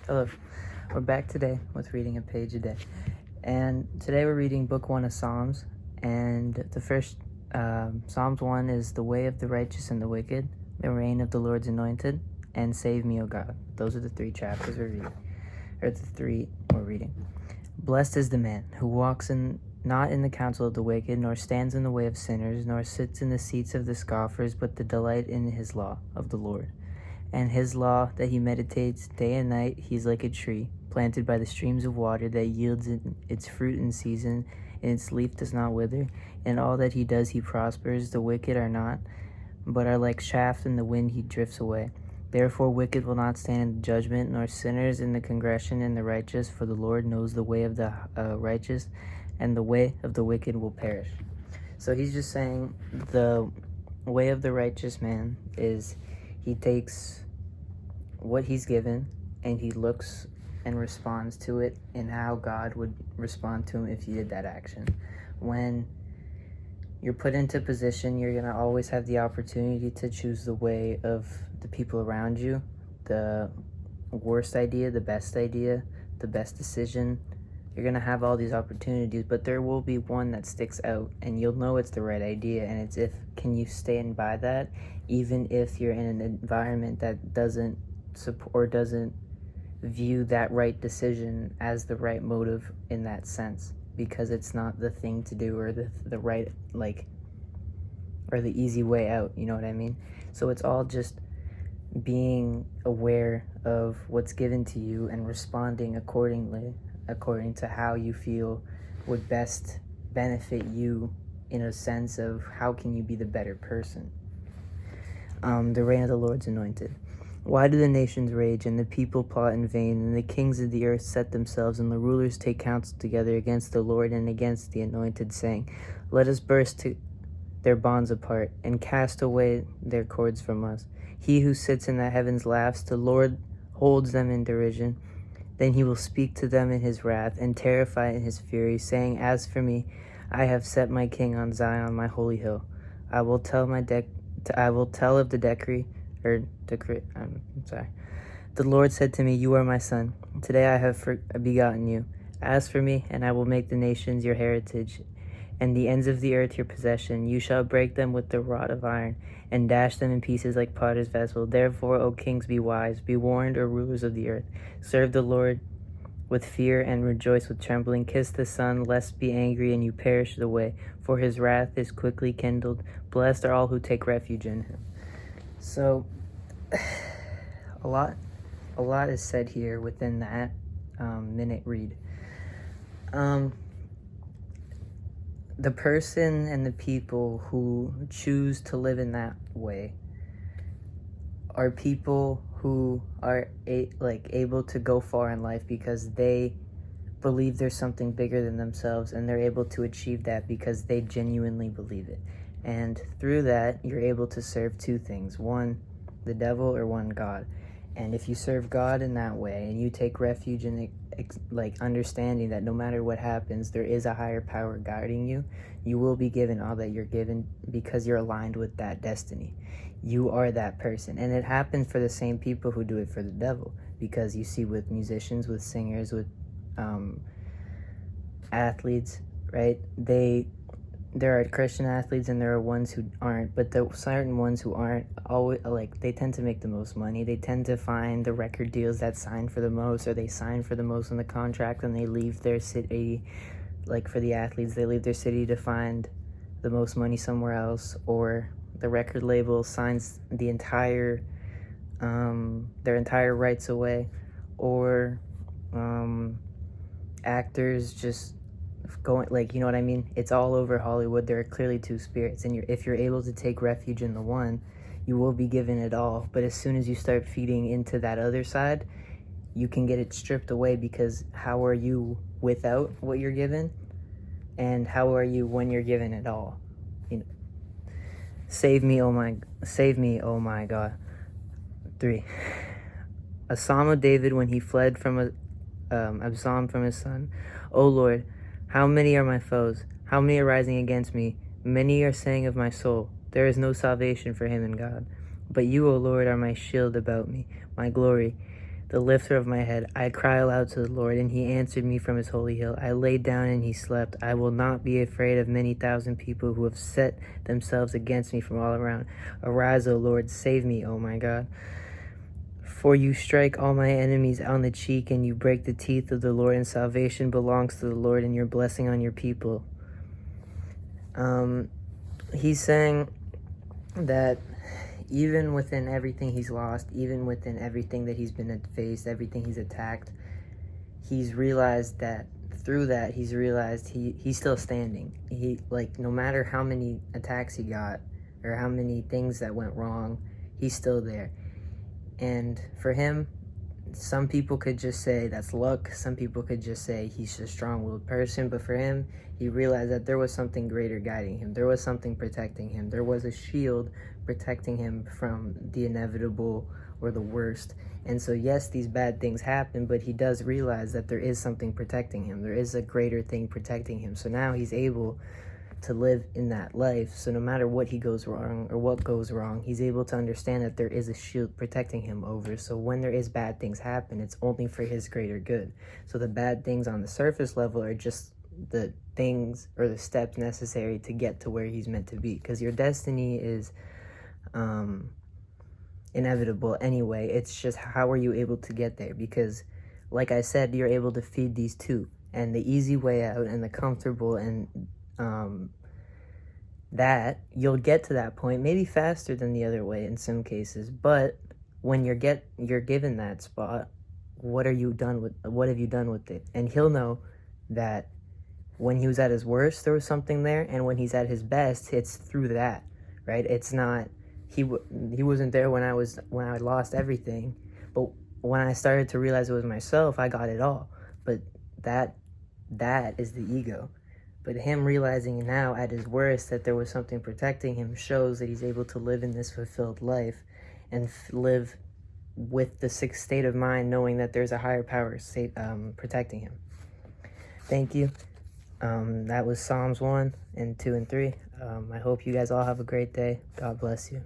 Hello, we're back today with reading a page a day. And today we're reading Book 1 of Psalms. And the first, Psalms 1 is the way of the righteous and the wicked, the reign of the Lord's anointed, and save me, O God. Those are the three chapters we're reading, or the three we're reading. Blessed is the man who walks not in the counsel of the wicked, nor stands in the way of sinners, nor sits in the seats of the scoffers, but the delight in his law of the Lord. And his law that he meditates day and night, he's like a tree planted by the streams of water that yields its fruit in season, and its leaf does not wither. In all that he does, he prospers. The wicked are not, but are like chaff in the wind, he drifts away. Therefore, wicked will not stand in the judgment, nor sinners in the congregation in the righteous. For the Lord knows the way of the righteous, and the way of the wicked will perish. So he's just saying the way of the righteous man is he takes what he's given and he looks and responds to it in how God would respond to him if he did that action. When you're put into position, you're going to always have the opportunity to choose the way of the people around you, the worst idea, the best decision. You're going to have all these opportunities, but there will be one that sticks out and you'll know it's the right idea. And it's can you stand by that, even if you're in an environment that doesn't support or doesn't view that right decision as the right motive in that sense, because it's not the thing to do or the right, or the easy way out, you know what I mean? So it's all just being aware of what's given to you and responding accordingly, according to how you feel would best benefit you, in a sense of how can you be the better person. The reign of the Lord's anointed. Why do the nations rage and the people plot in vain, and the kings of the earth set themselves, and the rulers take counsel together against the Lord and against the anointed, saying, let us burst their bonds apart and cast away their cords from us. He who sits in the heavens laughs, the Lord holds them in derision. Then he will speak to them in his wrath and terrify in his fury, saying, as for me, I have set my king on Zion, my holy hill. I will tell of the decree. The Lord said to me, you are my son. Today I have begotten you. As for me, and I will make the nations your heritage, and the ends of the earth your possession. You shall break them with the rod of iron, and dash them in pieces like potter's vessel. Therefore, O kings, be wise, be warned, O rulers of the earth. Serve the Lord with fear and rejoice with trembling. Kiss the Son, lest be angry and you perish the way, for his wrath is quickly kindled. Blessed are all who take refuge in him. So, a lot is said here within that minute read. The person and the people who choose to live in that way are people who are able to go far in life because they believe there's something bigger than themselves, and they're able to achieve that because they genuinely believe it. And through that, you're able to serve two things: one, the devil, or one, God. And if you serve God in that way and you take refuge in understanding that no matter what happens, there is a higher power guiding you, you will be given all that you're given because you're aligned with that destiny. You are that person. And it happens for the same people who do it for the devil, because you see with musicians, with singers, with athletes, right? There are Christian athletes and there are ones who aren't, but the certain ones who aren't, always they tend to make the most money. They tend to find the record deals that sign for the most, or they sign for the most on the contract, and they leave their city. For the athletes, they leave their city to find the most money somewhere else, or the record label signs the entire their entire rights away, or actors just going, you know what I mean? It's all over Hollywood. There are clearly two spirits, and if you're able to take refuge in the one, you will be given it all. But as soon as you start feeding into that other side, you can get it stripped away, because how are you without what you're given, and how are you when you're given it all? Save me, oh my God. 3. A psalm of David when he fled from Absalom from his son. O Lord, how many are my foes? How many are rising against me? Many are saying of my soul, there is no salvation for him in God. But you, O Lord, are my shield about me, my glory, the lifter of my head. I cry aloud to the Lord, and he answered me from his holy hill. I laid down and he slept. I will not be afraid of many thousand people who have set themselves against me from all around. Arise, O Lord, save me, O my God. For you strike all my enemies on the cheek, and you break the teeth of the Lord, and salvation belongs to the Lord, and your blessing on your people. He's saying that even within everything he's lost, even within everything that he's been faced, everything he's attacked, he's realized that through that, he's realized he's still standing. He, like, no matter how many attacks he got or how many things that went wrong, he's still there. And for him, some people could just say that's luck. Some people could just say he's a strong-willed person. But for him, he realized that there was something greater guiding him. There was something protecting him. There was a shield protecting him from the inevitable or the worst. And so, yes, these bad things happen, but he does realize that there is something protecting him. There is a greater thing protecting him. So now he's able to live in that life. So no matter what he goes wrong or what goes wrong, he's able to understand that there is a shield protecting him over. So when there is bad things happen, it's only for his greater good. So the bad things on the surface level are just the things or the steps necessary to get to where he's meant to be, because your destiny is inevitable anyway. It's just how are you able to get there, because like I said, you're able to feed these two, and the easy way out and the comfortable and that you'll get to that point maybe faster than the other way in some cases. But when you're given that spot, what have you done with it? And he'll know that when he was at his worst, there was something there, and when he's at his best, it's through that, right? It's not he wasn't there when I lost everything, but when I started to realize it was myself, I got it all. But that is the ego. But him realizing now at his worst that there was something protecting him shows that he's able to live in this fulfilled life and live with the sixth state of mind, knowing that there's a higher power protecting him. Thank you. That was Psalms 1 and 2 and 3. I hope you guys all have a great day. God bless you.